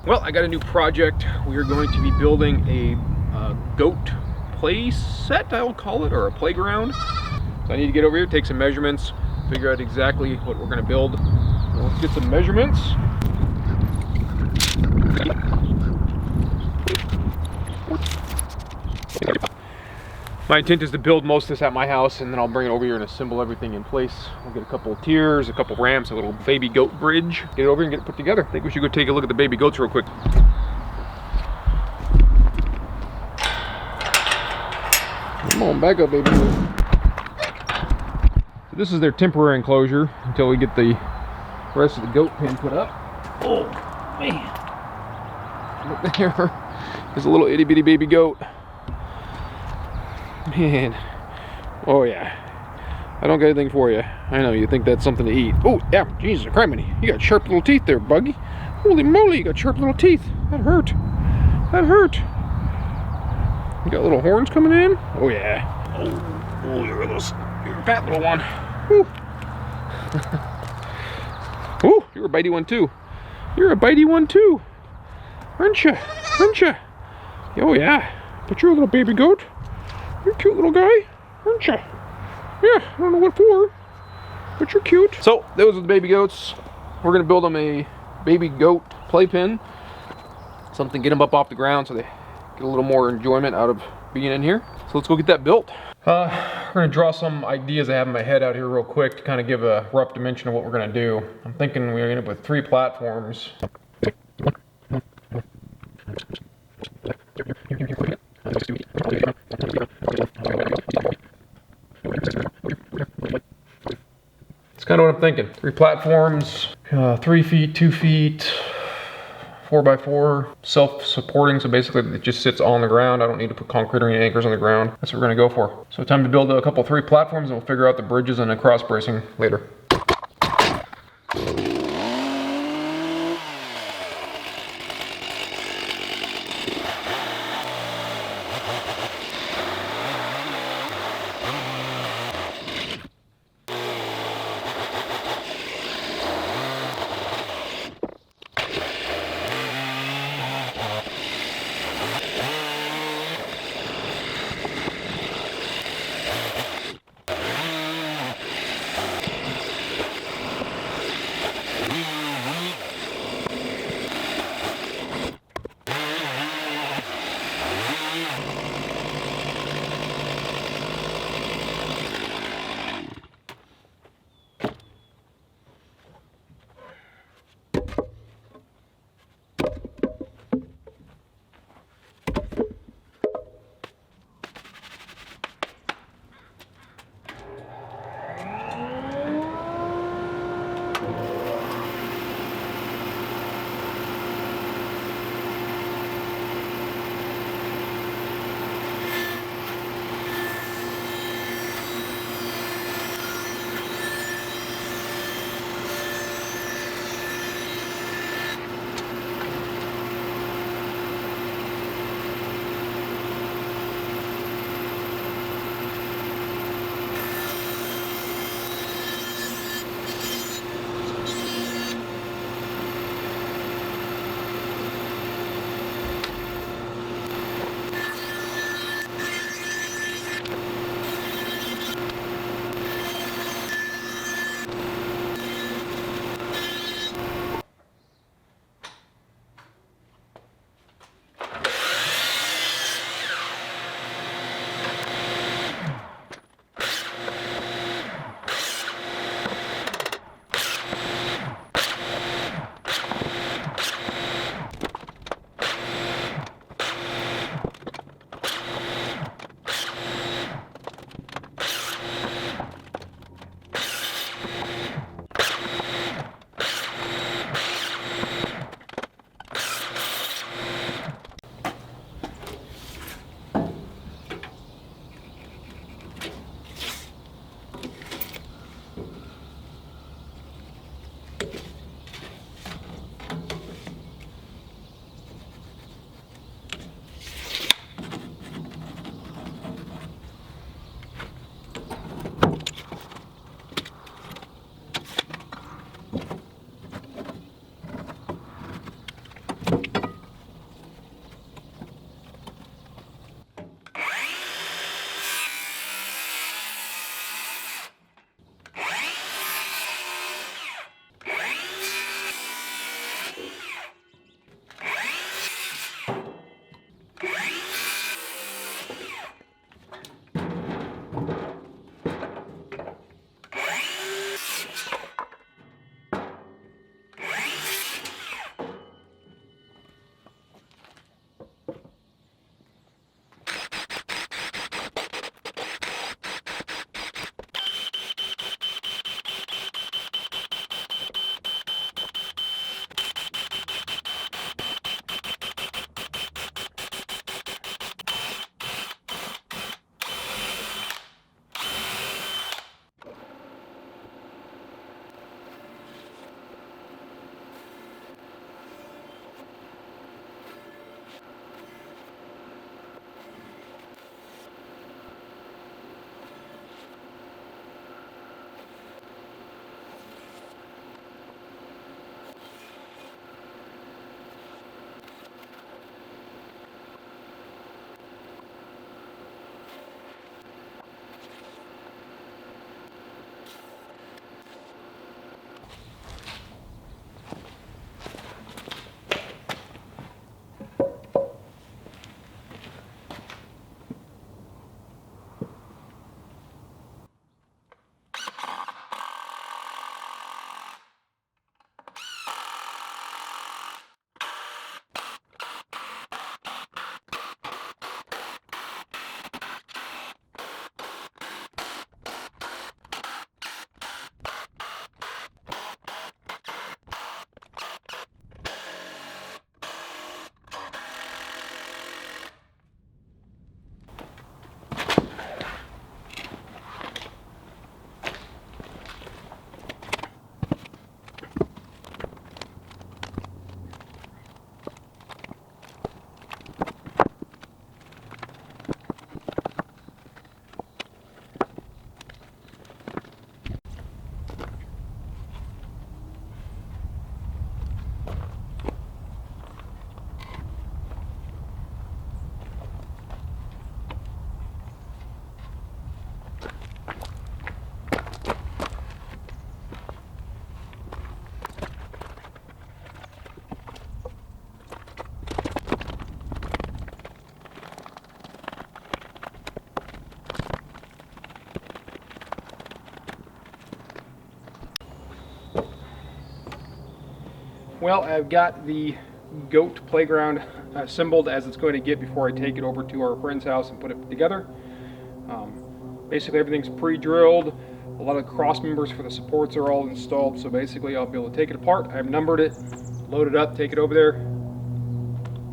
Well, I got a new project. We are going to be building a goat play set, I will call it, or a playground. So I need to get over here, take some measurements, figure out exactly what we're going to build. So let's get some measurements. My intent is to build most of this at my house, and then I'll bring it over here and assemble everything in place. We'll get a couple of tiers, a couple ramps, a little baby goat bridge. Get it over here and get it put together. I think we should go take a look at the baby goats real quick. Come on, back up, baby. So this is their temporary enclosure until we get the rest of the goat pen put up. Oh, man. Look there. There's a little itty bitty baby goat. Man, oh yeah, I don't got anything for you. I know you think that's something to eat. Oh yeah, Jesus criminy, you got sharp little teeth there, Buggy. Holy moly, you got sharp little teeth. That hurt. That hurt. You got little horns coming in. Oh yeah. Oh, you're a fat little one. Woo. Oh, you're a bitey one too. You're a bitey one too, aren't you? Aren't you? Oh yeah, but you're a little baby goat. You're a cute little guy, aren't you? Yeah, I don't know what for, but you're cute. So, those are the baby goats. We're gonna build them a baby goat playpen. Something, get them up off the ground so they get a little more enjoyment out of being in here. So let's go get that built. We're gonna draw some ideas I have in my head out here real quick to kind of give a rough dimension of what we're gonna do. I'm thinking we're gonna end up with 3 platforms. That's kind of what I'm thinking. 3 platforms, 3 feet, 2 feet, 4x4, self-supporting, so basically it just sits on the ground. I don't need to put concrete or any anchors on the ground. That's what we're gonna go for. So time to build a couple 3 platforms, and we'll figure out the bridges and the cross bracing later. Well, I've got the goat playground assembled as it's going to get before I take it over to our friend's house and put it together. Basically everything's pre-drilled. A lot of cross members for the supports are all installed, so basically I'll be able to take it apart. I've numbered it, load it up, take it over there,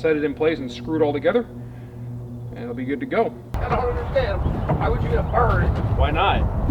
set it in place and screw it all together, and it'll be good to go. I don't understand. Why would you get a bird? Why not?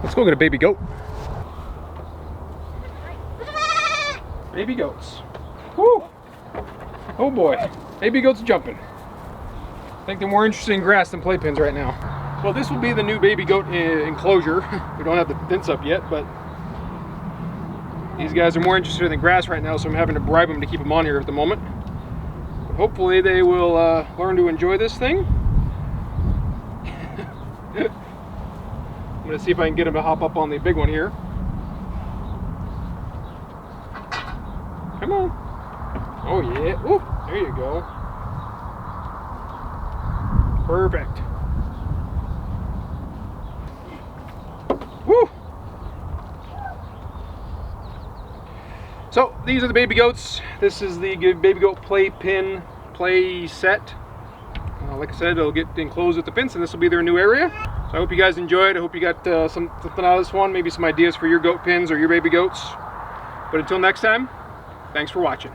Let's go get a baby goat. Baby goats. Woo! Oh boy, baby goats jumping. I think they're more interested in grass than playpens right now. Well, this will be the new baby goat enclosure. We don't have the fence up yet, but these guys are more interested in the grass right now, so I'm having to bribe them to keep them on here at the moment. But hopefully they will learn to enjoy this thing. I'm going to see if I can get him to hop up on the big one here. Come on. Oh yeah. Ooh, there you go. Perfect. Woo! So these are the baby goats. This is the baby goat play set. Like I said, it'll get enclosed with the fence, and this will be their new area. So I hope you guys enjoyed. I hope you got something out of this one, maybe some ideas for your goat pens or your baby goats. But until next time, thanks for watching.